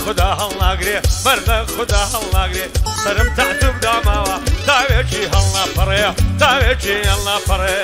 خدا هەڵناگرێ مەردە خدا هەڵناگرێ سرم تەعتوب داماوە تاوێکی هەڵناپەڕێ تاوێکی هەڵناپەڕێ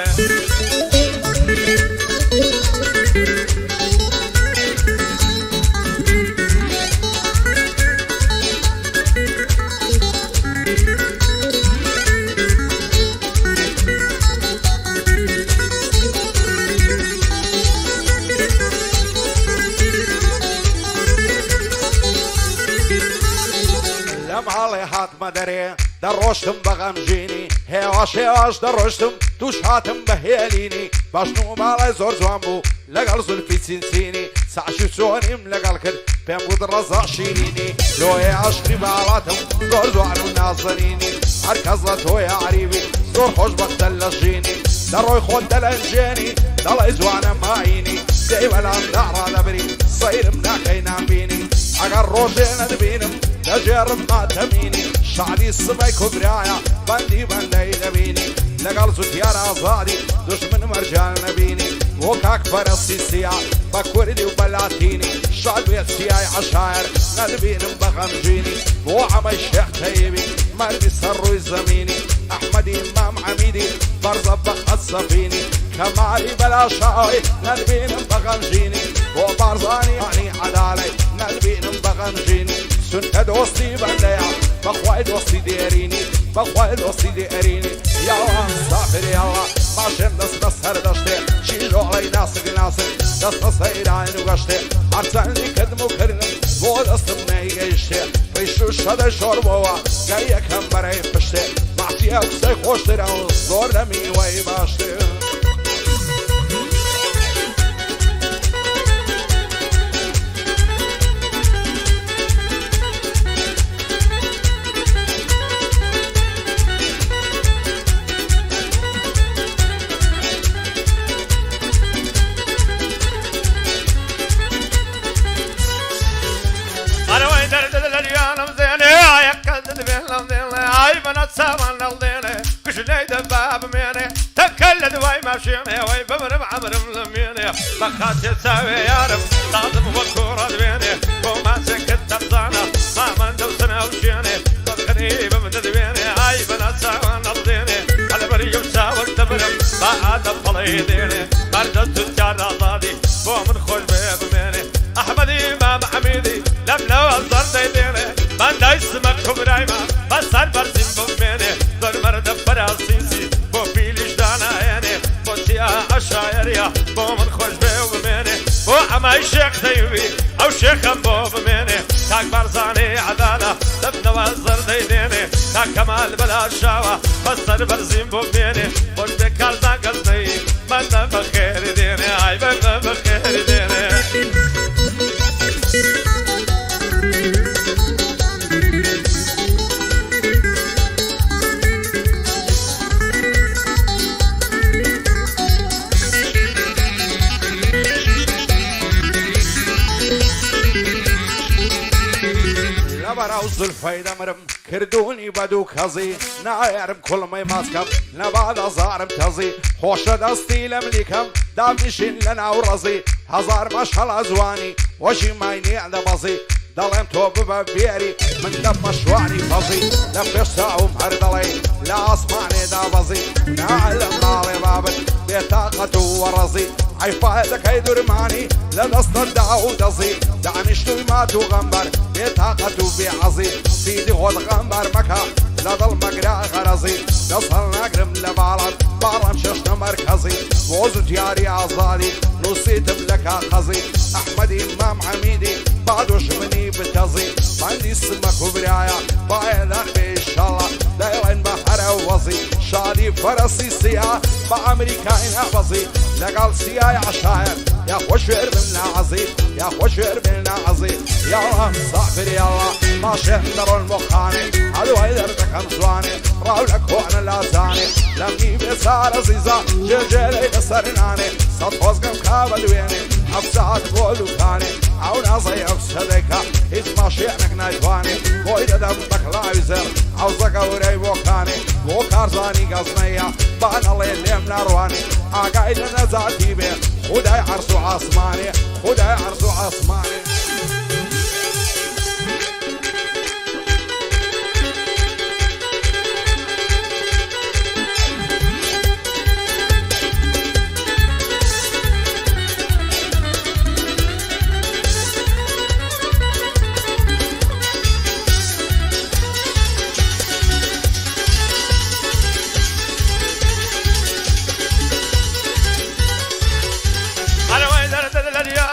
ماڵێ هاتمە دەرێ دەڕۆشتم بە غەمژینی هێواش هێواش دەڕۆشتم توش هاتم بە هێلینی باشن و ماڵێ زۆر جوان بوو لەگەڵ زولفی چینچینی ساعشی چۆنیم لەگەڵ کرد پێم بود ڕەزا شیرینی لۆیێ عەشقی باڵاتم زۆر جوان و نازەنینی هەر کەس لە تۆ یاریبی زۆر خۆشبەختە لە ژینی دەڕۆی خۆت دەلەنجێنی دەڵێ جوانە ماینی دەی بەلامدا ڕادەبری سەیرم ناکەی نامبینی ئەگەر ڕۆژێ نەدبینم دەژێڕم ماتەمینی شعری سبەی کوبرایە بەندی بەندەی دەبینی لەگەڵ جوتیار ئازادی دوژمن مەرجان نەبینی بۆ کاک پەرستی سیا بە کوردی و بە لاتینی شاد بێت سیای عەشایر نەدبینم بە غەمژینی بۆ عەمەی شێخ تەیبی مەردی سەر ڕووی زەمینی ئەحمەدی مام عەمیدی بەرزە بە قەد سەفینی کەمالی بەلاشاوی نەدبینم بە غەمژینی بۆ بارزانی هەنی عەدالەی نەدبینم بە غەمژینی سنکە دۆستی بەندەیە بەخوای دۆستی دێرینی بەخوای دۆستی دێرینی یاوە سافر یاوە ماشێن دەستە سەر دەشتێ شیرۆڵەی ناسک ناسک دەستە سەیران و گەشتێ هەرچەندی کردم و کردم بۆ دەستم نەیگەیشتێ ڕیش و شەدە شۆر بۆوە گای یەکەم بەرەی پشتێ مافیە قسەی خۆشترە و زۆر لە میوەی باشتێ سامان الدينه كش ليدا باب مينه تكل دواي ماشينه وي بمرم عمرم لمينه بخات تساوي يا رب صادم وكورة بينه وما سكت تبطانه ما من دوسنا وشينه بغني بمدد بينه اي بنا سامان الدينه على بريم ساور تبرم ما ادب طلي دينه بردت تجار اضادي ومن خوش بيب مينه احمد امام حميدي لمنا وزر دينه من دا اسمك كبرايما بسر برزين بمينه دور مرد فراسيسي بو بيليش دانا يعني بو تيا عشايريا بو من خوش بيو بمينه بو عماي شيخ تيوبي او شيخ بو بمينه تاك برزاني عدالة لبنا وزر دينه تاك كمال بلا شاوة بسر برزين بمينه بوش بكار زاقلني من بخير دينه اي من بخير دينه براو زلفەی دەمرم کردوونی بەدوو کەزی نایارم کوڵمەی ماسکەم نەباد ئەزارم کەزی خۆشە دەستی لە ملیکەم دابنیشین لە ناو ڕەزی هەزار مەشهەڵە جوانی وەشی ماینی دەبەزی دەڵێم تۆ ببە بێری من دەمە شوانی فەزی لە پێش چاوم هەر دەڵێ لە ئاسمانێ دابەزی نا لە ماڵێ بابت بێتاقەت و وەڕەزی عیفای دەکەی دوورمانی لە دەستەدا و دەزی دانیشتووی مات و غەمبەر بێتاقەت و بێعەزی سیدی خۆت غەمبەر مەکە لە دڵ مەگرا غەرەزی دەسەڵ ناگرم لە باڵات باڕەم شەشنە مەرکەزی بۆ زوتیاری ئازادی نووسیتم لە کاغەزی ئەحمەدی مام حەمیدی با دوژمنی بتەزی بەندی سمە کوبرایە باێدان بێ ئینشاڵڵا دەیڵێن بە هەرە وەزی شادی فەرەسی سیا بە ئەمریکای نابەزی لەگەڵ سیای عەشایر یا خۆشوێر بن ناعەزی یا خۆشوێر بن ناعەزی یاڵا مسافر یاڵا ماشێن دەڕۆن بۆ خانێ هەلوای دەردەکەم جوانێ ڕاو لە کۆنە لازانێ لەمی بێزارە زیزا جێجێلەی لەسەر نانێ سەد خۆزگەم کا بە دوێنێ ئەفسات بۆ دوکانێ ئەو نازەی ئەو سەدەیکە هیچ ماشێنێک نایتوانێ بۆی دەدەم بە کڵاوی زێر ئەوزە گەورەی بۆکانێ بۆ کارزانی گەزنەیە بانەڵێ لێم ناڕوانێ ئاگای لە نەجاتی بێ خودای عەرز و عاسمانێ خودای عەرز و عاسمانێ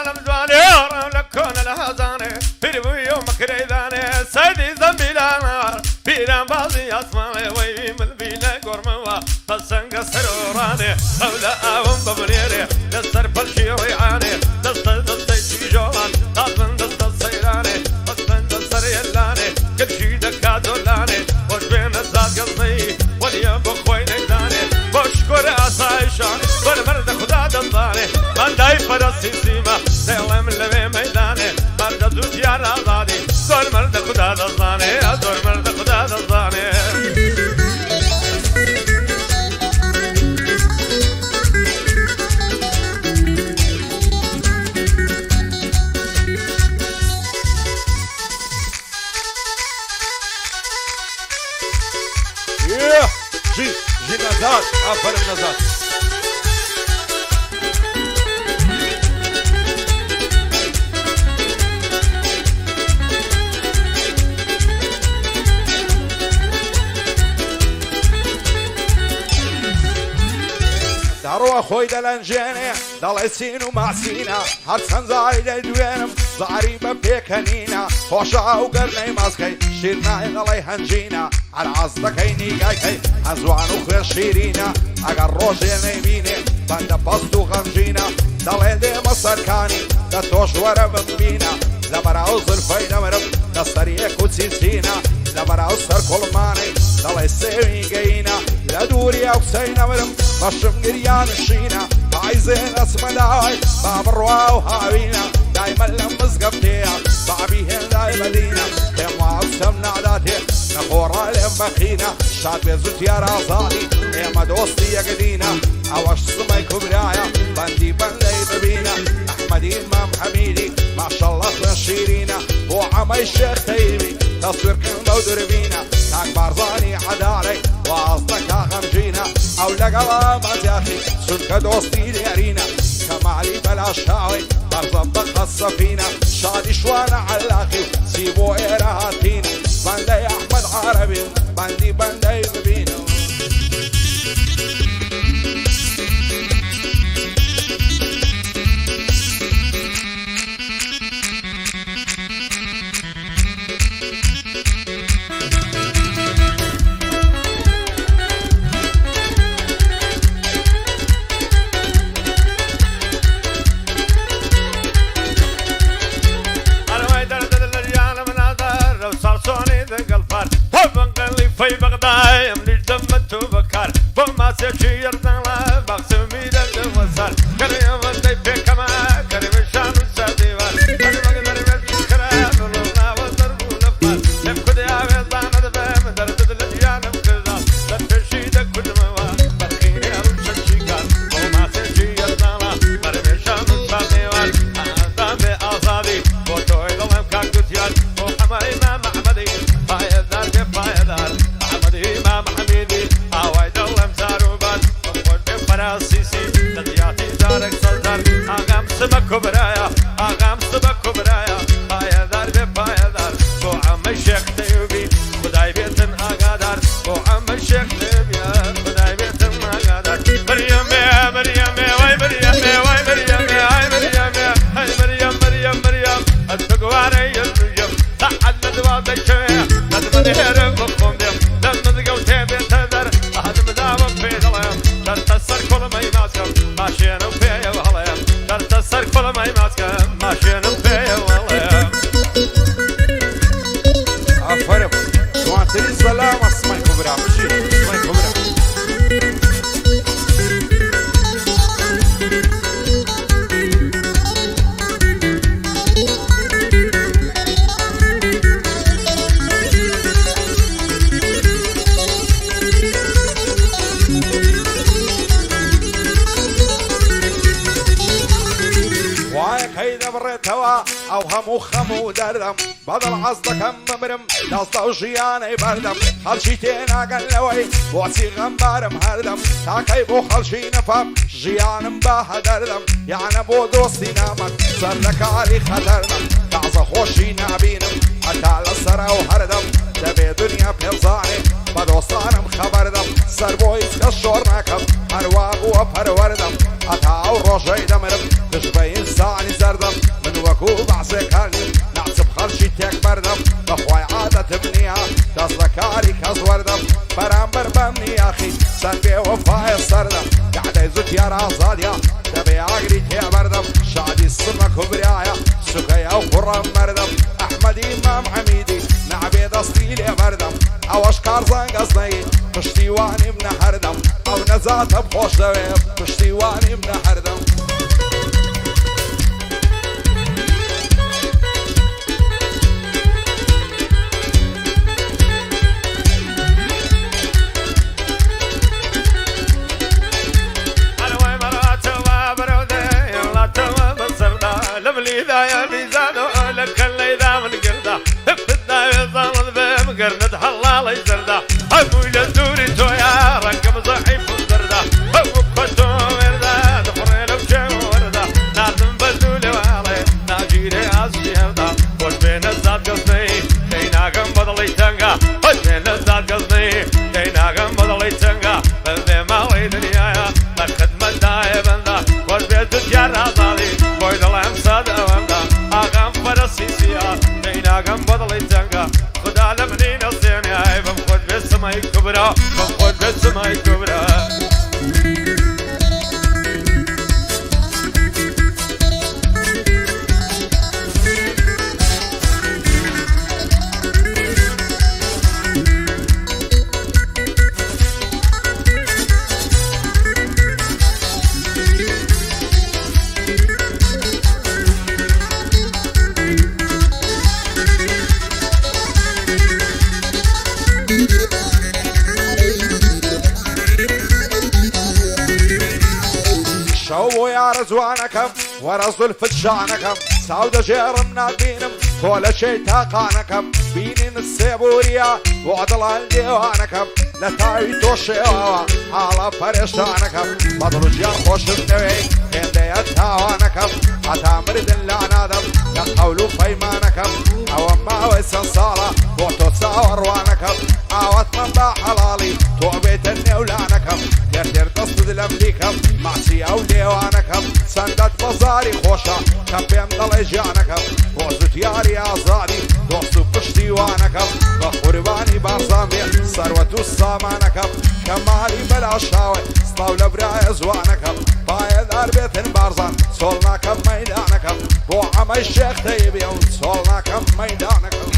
عالم دواني لكون الهزاني بيربوي ومكريداني سيدي زنبيلانا بيران بازي اسماني ويبي من بينا قرموا فسنق سروراني أولا أهم ببنيري دستر بلشي ويعاني دستي جولان دادمن دست سيراني دستن دستر يلاني كل شي دكا دولاني وش بين الزاد قصدي وليا بخوي نيداني بشكر أسايشان والمرد خدا دضاني من داي فرسي سيما ديوه من لبي ميداني مرد دوت يار آزادي دول مرد خدا دضاني دول مرد خدا دضاني جي نزاد آفرین نزاد دارو خوي دلنجاني ضل سين ومع سينا هرسن زايد دوينم زاري ببيكنينا خوشا وقرني ماسكي شيرنا غلي هنجينا على عصدكيني جايكي هزوان وخير شيرينا اگر روشي نيميني بند بستو غنجينا ضل دي مصر كاني دتوش ورم بينا لبراو زلفي دمرم دستريك وتسيسينا لبراو سر كلماني ضل السيوي جينا لدوري اوكسينا مرم بشم قريان الشينا عايزين اسم داي باب الروا وهاوينا دايما لمز قبتيها بابيهن دايما دينا يما عصمنا عداتي نخورا لمبخينا شاد بيزوت يا رازاني يما دوستي يا قدينا اوش سمي كبرايا بندي بندي ببينا احمدي امام حميدي ما شاء الله تنشيرينا وعمي الشيخ تيمي تصوير كن بودر بينا تاك بارزاني عدالي وعصدك خمجينا او لقلا مزياخي سنك دوستي ديارينا كمالي بلا شاوي برزبق السفينة شادي شوانا علاخي سيبو إيراتينا بندي أحمد عربي بندي ببينا في بغداد من دمت وبكار بما سيشير دلا بقسمي دل وصار كريم ودي في كما كريم شان سديوار كريم قدر بالكرا والله وضرب ونفار نفقد يا وزان دبم درد الجيان كذا تشيدك بدموا بخير يا ششيكار بما سيشير دلا كريم شان سديوار هذا بأصادي وتوي دلم كاكوتيار وحماي ما محمدي فايدار بفايدار إمام حميدي عوايد الله مزاروبان وخوش بفراسيسي تضياتي دارك صدر أغام سبك كبرايا أغام سبك كبرايا هاي دار بفايا دار بو عم الشيخ تيوبي خداي بيتن أغادار بو عم الشيخ تيوبي خداي بيتن أغادار مريم يا مريم يا واي مريم يا واي مريم يا هاي مريم يا هاي مريم مريم مريم التقواري المريم تحد مدواتي شوية لازم نهرب بخون ديم ماشينا وفيا وهلايا درت السرق فلا ما يماسك ماشينا وفيا وهلايا عفرم سوانتري السلام اسمعي كبرى مشي اسمعي كبرى او همو خمو دردم بدل عصدك مبرم دستا وشياني بردم خلشيتين اقلوي وعسي غنبارم هردم تاكي بو خلشي نفهم جيانم باه دردم يعني بو دوستي نامك سرك علي خطرنم تعزى خوشي نابينم حتى لسرا وهردم دبي دنيا بيرزاني بدوستانم خبردم سر بو يتكشور ناكم ارواق وپروردم حتى او روشي دمرم تشبه انساني زردم بێوەفایە سەردەم گعدەی زوتیار ئازادیە دەبێ ئاگری تێبەردەم شادی سمە کوبرایە سوکەی ئەو کوڕەم مەردەم ئەحمەدی مام حەمیدی نەعبێ دەستی لێبەردەم ئەوەش کارزان گەزنەی پشتیوانیم نە هەردەم ئەو نەزاتە خۆش دەوێت پشتیوانیم نە هەردەم إذا يا ميزان لك اللي إذا من قرده بدنا يظل بهم قرنة حلال يزرده أبو جدوري تويا رقم صحيف وزرده أبو فتو مرده دفرين بشي ورده نادم بزولي واري ناجيري أسيرده وش بين الزاد قصني كيناكم بضلي تنقى وش بين الزاد قصني كيناكم بضلي تنقى بلدي مالي دنيايا لك خدمة داي بنده وش بين تجار أضالي بويد الهم صادق كيناكم بضلي تنقى خدا لمني نصيني هاي بمخد بسماي كبرى بمخد بسماي كبرى شو يا رزوانكم ورزل فتشانكم سعود جيرم نادينم كل شي تاقانكم بينين السيبوريا وعضل ديوانكم لتاي توشيوا على فرشانكم بدر جير خوش النوي هندي التاوانكم اتامر دلعنادم يقولوا فيمانكم او ما ويسن صالة وعطو تساور وانكم عوات من با حلالي توبيت النولانكم دير تصد لمليكم معسي او ديوانكم سندت بزاري خوشة كبين ضل جانكم وزت ياري ازادي دوستو بشتيوانكم بقرباني بارزامي ثروة السامانكم كمالي بلا شاوي سطاولة براي زوانكم بايد اربيتن بارزان صولناكم ميدانكم بو عمي الشيخ تيبيون صولناكم ميدانكم